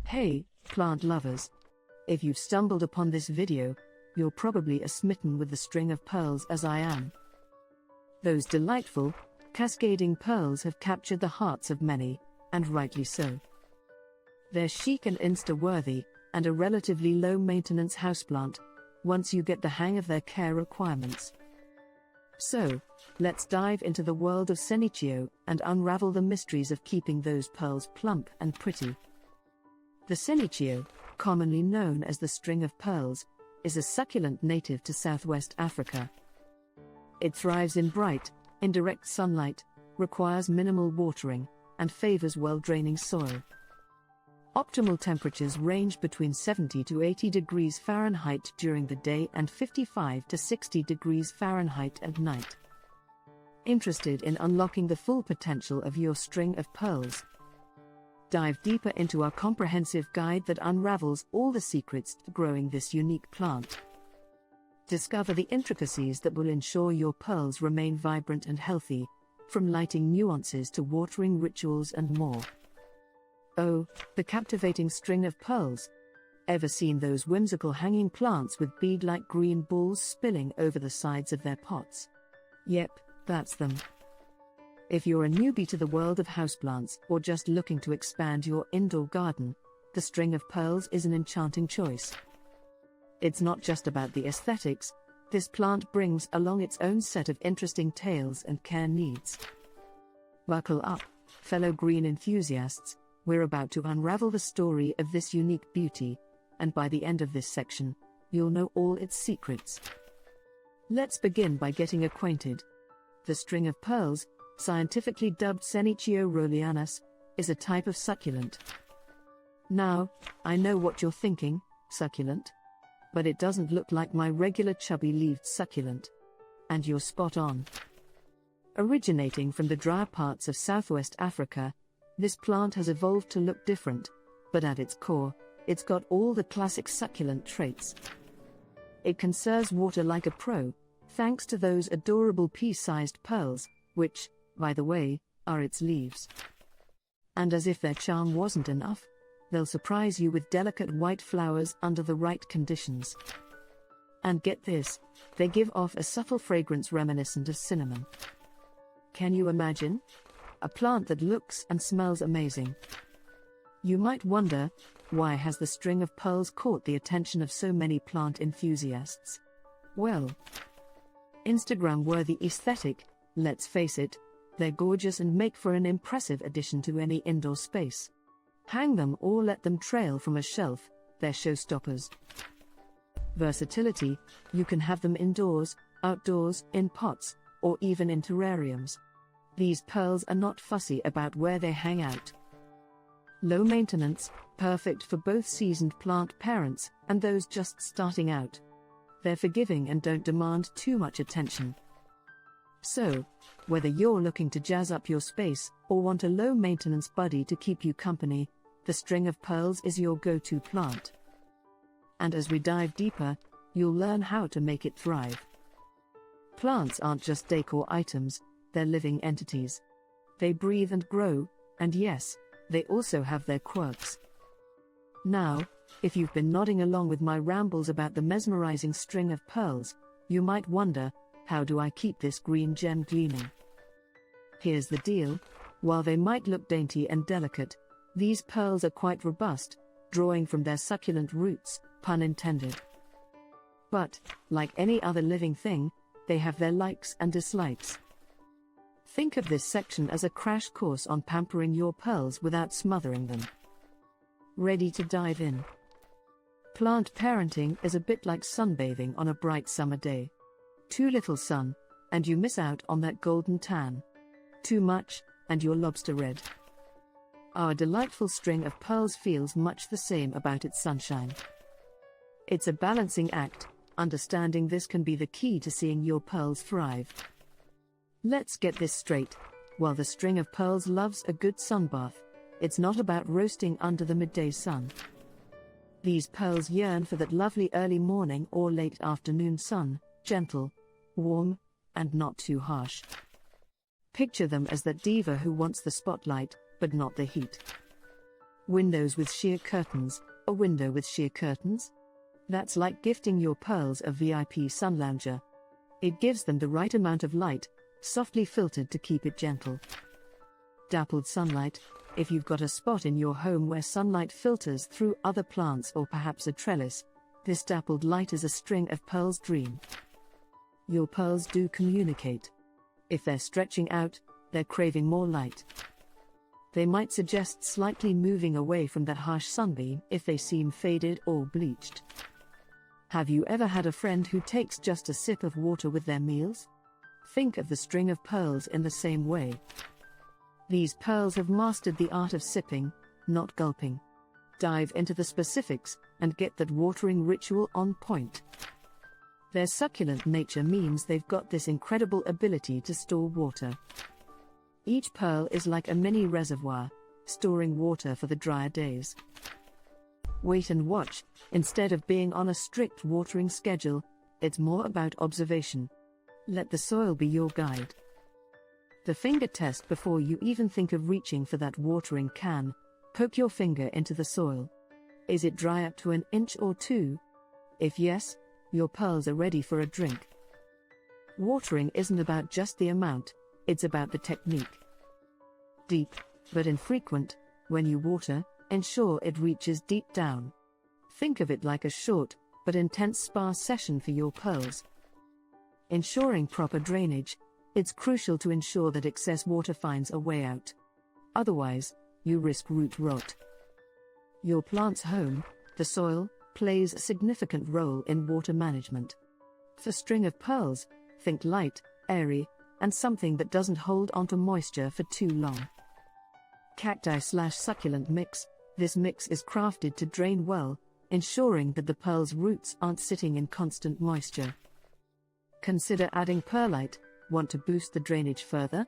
Hey, plant lovers! If you've stumbled upon this video, you're probably as smitten with the string of pearls as I am. Those delightful, cascading pearls have captured the hearts of many, and rightly so. They're chic and Insta-worthy, and a relatively low-maintenance houseplant, once you get the hang of their care requirements. So, let's dive into the world of Senecio and unravel the mysteries of keeping those pearls plump and pretty. The Senecio, commonly known as the string of pearls, is a succulent native to Southwest Africa. It thrives in bright, indirect sunlight, requires minimal watering, and favors well-draining soil. Optimal temperatures range between 70 to 80 degrees Fahrenheit during the day and 55 to 60 degrees Fahrenheit at night. Interested in unlocking the full potential of your string of pearls? Dive deeper into our comprehensive guide that unravels all the secrets to growing this unique plant. Discover the intricacies that will ensure your pearls remain vibrant and healthy, from lighting nuances to watering rituals and more. Oh, the captivating string of pearls! Ever seen those whimsical hanging plants with bead-like green balls spilling over the sides of their pots? Yep, that's them. If you're a newbie to the world of houseplants or just looking to expand your indoor garden, the string of pearls is an enchanting choice. It's not just about the aesthetics, this plant brings along its own set of interesting tales and care needs. Buckle up, fellow green enthusiasts, we're about to unravel the story of this unique beauty, and by the end of this section, you'll know all its secrets. Let's begin by getting acquainted. The string of pearls, scientifically dubbed Senecio rowleyanus, is a type of succulent. Now, I know what you're thinking, succulent? But it doesn't look like my regular chubby-leaved succulent. And you're spot on. Originating from the drier parts of Southwest Africa, this plant has evolved to look different, but at its core, it's got all the classic succulent traits. It conserves water like a pro, thanks to those adorable pea-sized pearls, which, by the way, are its leaves. And as if their charm wasn't enough, they'll surprise you with delicate white flowers under the right conditions. And get this, they give off a subtle fragrance reminiscent of cinnamon. Can you imagine? A plant that looks and smells amazing. You might wonder, why has the string of pearls caught the attention of so many plant enthusiasts? Well, Instagram-worthy aesthetic, let's face it, they're gorgeous and make for an impressive addition to any indoor space. Hang them or let them trail from a shelf, they're showstoppers. Versatility, you can have them indoors, outdoors, in pots, or even in terrariums. These pearls are not fussy about where they hang out. Low maintenance, perfect for both seasoned plant parents and those just starting out. They're forgiving and don't demand too much attention. So, whether you're looking to jazz up your space or want a low-maintenance buddy to keep you company, the string of pearls is your go-to plant. And as we dive deeper, you'll learn how to make it thrive. Plants aren't just decor items, they're living entities. They breathe and grow, and yes, they also have their quirks. Now, if you've been nodding along with my rambles about the mesmerizing string of pearls, you might wonder, how do I keep this green gem gleaming? Here's the deal: while they might look dainty and delicate, these pearls are quite robust, drawing from their succulent roots, pun intended. But, like any other living thing, they have their likes and dislikes. Think of this section as a crash course on pampering your pearls without smothering them. Ready to dive in? Plant parenting is a bit like sunbathing on a bright summer day. Too little sun, and you miss out on that golden tan. Too much, and you're lobster red. Our delightful string of pearls feels much the same about its sunshine. It's a balancing act. Understanding this can be the key to seeing your pearls thrive. Let's get this straight. While the string of pearls loves a good sunbath, it's not about roasting under the midday sun. These pearls yearn for that lovely early morning or late afternoon sun, gentle, warm, and not too harsh. Picture them as that diva who wants the spotlight, but not the heat. Windows with sheer curtains. A window with sheer curtains? That's like gifting your pearls a VIP sun lounger. It gives them the right amount of light, softly filtered to keep it gentle. Dappled sunlight. If you've got a spot in your home where sunlight filters through other plants or perhaps a trellis, this dappled light is a string of pearls dream. Your pearls do communicate. If they're stretching out, they're craving more light. They might suggest slightly moving away from that harsh sunbeam if they seem faded or bleached. Have you ever had a friend who takes just a sip of water with their meals? Think of the string of pearls in the same way. These pearls have mastered the art of sipping, not gulping. Dive into the specifics and get that watering ritual on point. Their succulent nature means they've got this incredible ability to store water. Each pearl is like a mini reservoir, storing water for the drier days. Wait and watch. Instead of being on a strict watering schedule, it's more about observation. Let the soil be your guide. The finger test. Before you even think of reaching for that watering can, poke your finger into the soil. Is it dry up to 1 inch or 2? If yes, your pearls are ready for a drink. Watering isn't about just the amount, it's about the technique. Deep, but infrequent. When you water, ensure it reaches deep down. Think of it like a short, but intense spa session for your pearls. Ensuring proper drainage. It's crucial to ensure that excess water finds a way out. Otherwise, you risk root rot. Your plant's home, the soil, plays a significant role in water management. For string of pearls, think light, airy, and something that doesn't hold onto moisture for too long. Cacti/succulent mix. This mix is crafted to drain well, ensuring that the pearl's roots aren't sitting in constant moisture. Consider adding perlite. Want to boost the drainage further?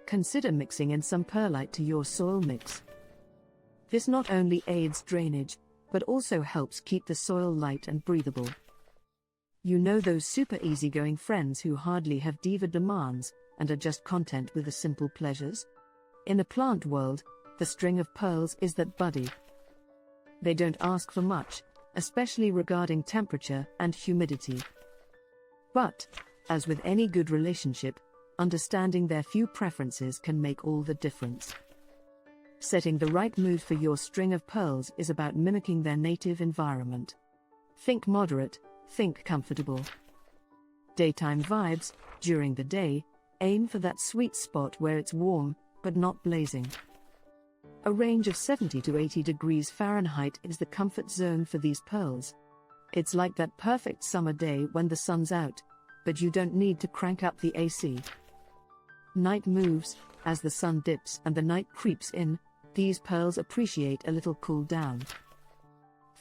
Consider mixing in some perlite to your soil mix. This not only aids drainage, but also helps keep the soil light and breathable. You know those super easygoing friends who hardly have diva demands and are just content with the simple pleasures? In the plant world, the string of pearls is that buddy. They don't ask for much, especially regarding temperature and humidity. But, as with any good relationship, understanding their few preferences can make all the difference. Setting the right mood for your string of pearls is about mimicking their native environment. Think moderate, think comfortable. Daytime vibes. During the day, aim for that sweet spot where it's warm, but not blazing. A range of 70 to 80 degrees Fahrenheit is the comfort zone for these pearls. It's like that perfect summer day when the sun's out, but you don't need to crank up the AC. Night moves. As the sun dips and the night creeps in, these pearls appreciate a little cool down.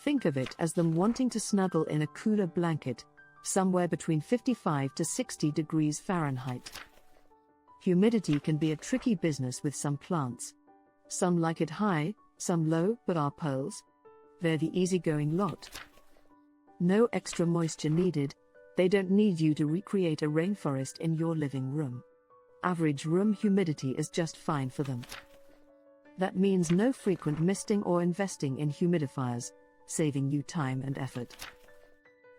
Think of it as them wanting to snuggle in a cooler blanket, somewhere between 55 to 60 degrees Fahrenheit. Humidity can be a tricky business with some plants. Some like it high, some low, but our pearls? They're the easygoing lot. No extra moisture needed. They don't need you to recreate a rainforest in your living room. Average room humidity is just fine for them. That means no frequent misting or investing in humidifiers, saving you time and effort.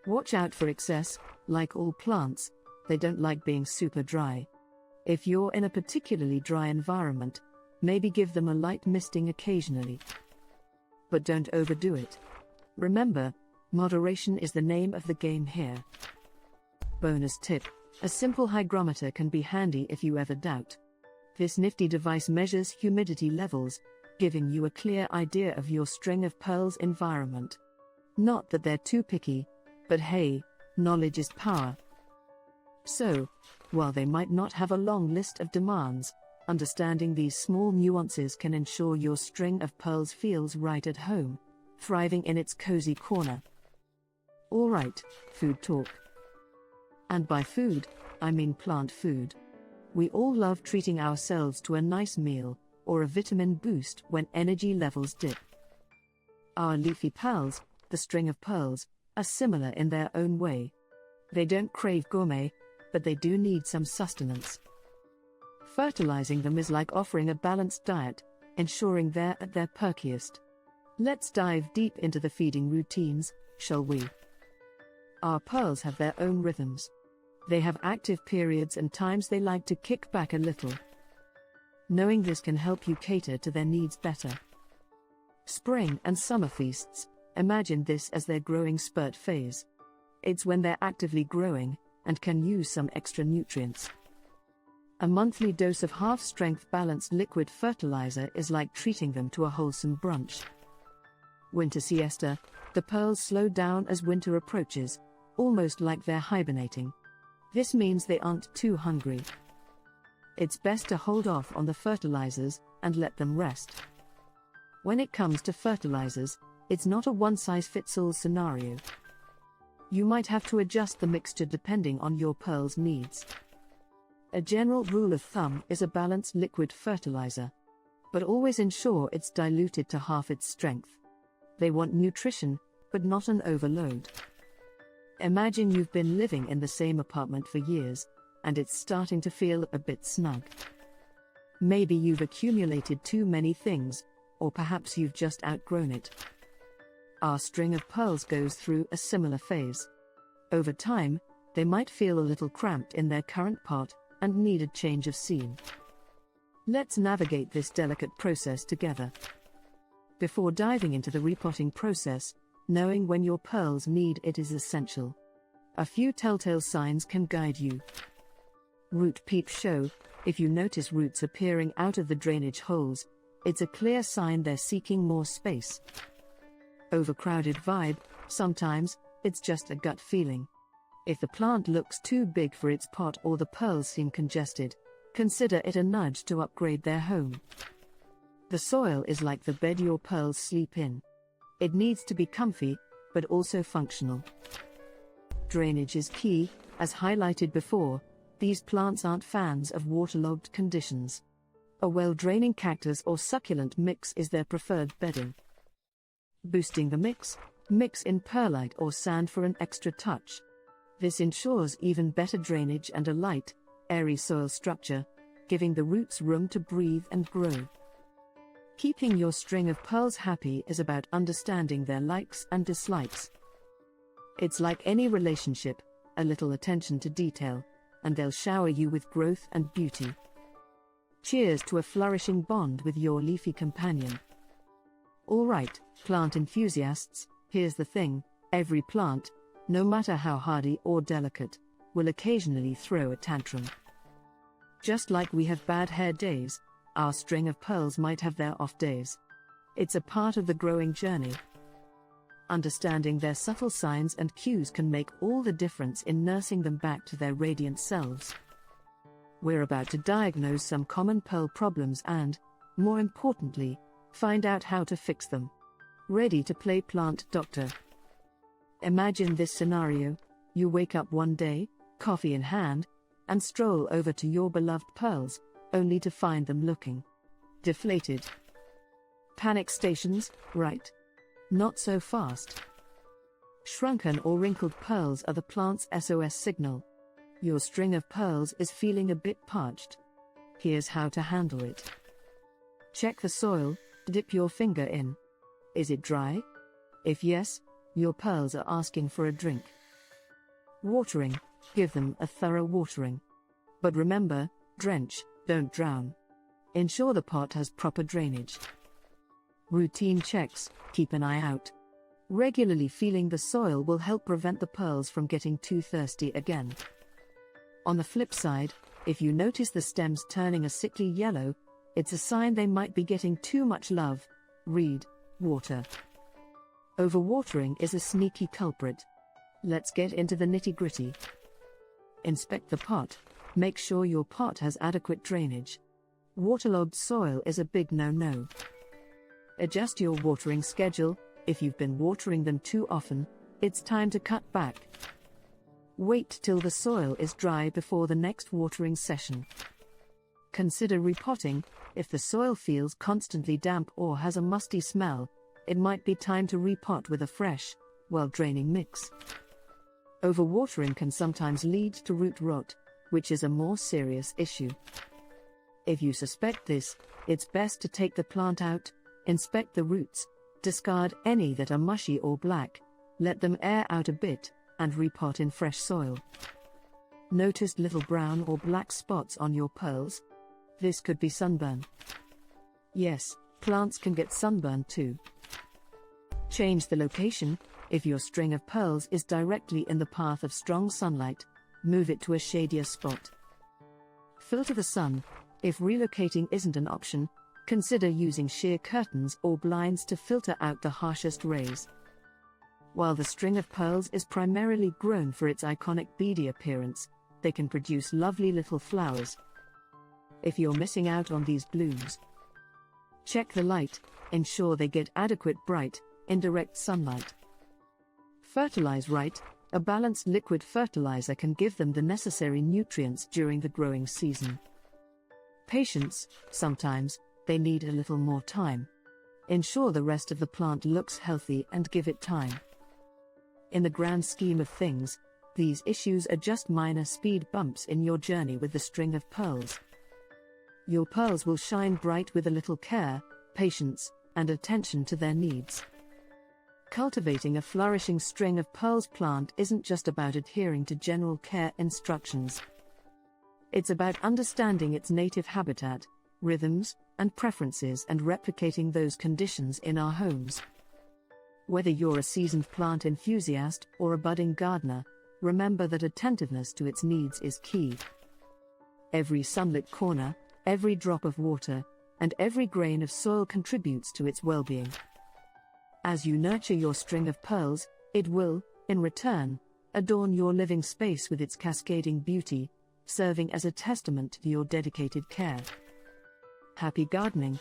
Watch out for excess. Like all plants, they don't like being super dry. If you're in a particularly dry environment, maybe give them a light misting occasionally. But don't overdo it. Remember, moderation is the name of the game here. Bonus tip: a simple hygrometer can be handy if you ever doubt. This nifty device measures humidity levels, giving you a clear idea of your string of pearls environment. Not that they're too picky, but hey, knowledge is power. So, while they might not have a long list of demands, understanding these small nuances can ensure your string of pearls feels right at home, thriving in its cozy corner. Alright, food talk. And by food, I mean plant food. We all love treating ourselves to a nice meal, or a vitamin boost when energy levels dip. Our leafy pals, the string of pearls, are similar in their own way. They don't crave gourmet, but they do need some sustenance. Fertilizing them is like offering a balanced diet, ensuring they're at their perkiest. Let's dive deep into the feeding routines, shall we? Our pearls have their own rhythms. They have active periods and times they like to kick back a little. Knowing this can help you cater to their needs better. Spring and summer feasts, imagine this as their growing spurt phase. It's when they're actively growing and can use some extra nutrients. A monthly dose of half-strength balanced liquid fertilizer is like treating them to a wholesome brunch. Winter siesta, the pearls slow down as winter approaches, almost like they're hibernating. This means they aren't too hungry. It's best to hold off on the fertilizers and let them rest. When it comes to fertilizers, it's not a one-size-fits-all scenario. You might have to adjust the mixture depending on your pearls' needs. A general rule of thumb is a balanced liquid fertilizer, but always ensure it's diluted to half its strength. They want nutrition, but not an overload. Imagine you've been living in the same apartment for years, and it's starting to feel a bit snug. Maybe you've accumulated too many things, or perhaps you've just outgrown it. Our string of pearls goes through a similar phase. Over time, they might feel a little cramped in their current pot and need a change of scene. Let's navigate this delicate process together. Before diving into the repotting process, knowing when your pearls need it is essential. A few telltale signs can guide you. Root peeps show. If you notice roots appearing out of the drainage holes, it's a clear sign they're seeking more space. Overcrowded vibe, sometimes, it's just a gut feeling. If the plant looks too big for its pot or the pearls seem congested, consider it a nudge to upgrade their home. The soil is like the bed your pearls sleep in. It needs to be comfy, but also functional. Drainage is key, as highlighted before. These plants aren't fans of waterlogged conditions. A well-draining cactus or succulent mix is their preferred bedding. Boosting the mix in perlite or sand for an extra touch. This ensures even better drainage and a light, airy soil structure, giving the roots room to breathe and grow. Keeping your string of pearls happy is about understanding their likes and dislikes. It's like any relationship, a little attention to detail, and they'll shower you with growth and beauty. Cheers to a flourishing bond with your leafy companion. Alright, plant enthusiasts, here's the thing, every plant, no matter how hardy or delicate, will occasionally throw a tantrum. Just like we have bad hair days, our string of pearls might have their off days. It's a part of the growing journey. Understanding their subtle signs and cues can make all the difference in nursing them back to their radiant selves. We're about to diagnose some common pearl problems and, more importantly, find out how to fix them. Ready to play plant doctor? Imagine this scenario: you wake up one day, coffee in hand, and stroll over to your beloved pearls, only to find them looking deflated. Panic stations, right? Not so fast. Shrunken or wrinkled pearls are the plant's SOS signal. Your string of pearls is feeling a bit parched. Here's how to handle it. Check the soil, dip your finger in. Is it dry? If yes, your pearls are asking for a drink. Watering, give them a thorough watering. But remember, drench, don't drown. Ensure the pot has proper drainage. Routine checks, keep an eye out. Regularly feeling the soil will help prevent the pearls from getting too thirsty again. On the flip side, if you notice the stems turning a sickly yellow, it's a sign they might be getting too much love. Read, water. Overwatering is a sneaky culprit. Let's get into the nitty-gritty. Inspect the pot. Make sure your pot has adequate drainage. Waterlogged soil is a big no-no. Adjust your watering schedule. If you've been watering them too often, it's time to cut back. Wait till the soil is dry before the next watering session. Consider repotting. If the soil feels constantly damp or has a musty smell, it might be time to repot with a fresh, well-draining mix. Overwatering can sometimes lead to root rot, which is a more serious issue. If you suspect this, it's best to take the plant out, inspect the roots, Discard any that are mushy or black, let them air out a bit, and repot in fresh soil. Noticed little brown or black spots on your pearls? This could be sunburn. Yes, plants can get sunburn too. Change the location. If your string of pearls is directly in the path of strong sunlight, move it to a shadier spot. Filter the sun. If relocating isn't an option, consider using sheer curtains or blinds to filter out the harshest rays. While the string of pearls is primarily grown for its iconic beady appearance, they can produce lovely little flowers. If you're missing out on these blooms, check the light. Ensure they get adequate bright, indirect sunlight. Fertilize right. A balanced liquid fertilizer can give them the necessary nutrients during the growing season. Patience. Sometimes they need a little more time. Ensure the rest of the plant looks healthy and give it time. In the grand scheme of things, these issues are just minor speed bumps in your journey with the string of pearls. Your pearls will shine bright with a little care, patience, and attention to their needs. Cultivating a flourishing string of pearls plant isn't just about adhering to general care instructions. It's about understanding its native habitat, rhythms, and preferences and replicating those conditions in our homes. Whether you're a seasoned plant enthusiast or a budding gardener, remember that attentiveness to its needs is key. Every sunlit corner, every drop of water, and every grain of soil contributes to its well-being. As you nurture your string of pearls, it will, in return, adorn your living space with its cascading beauty, serving as a testament to your dedicated care. Happy gardening!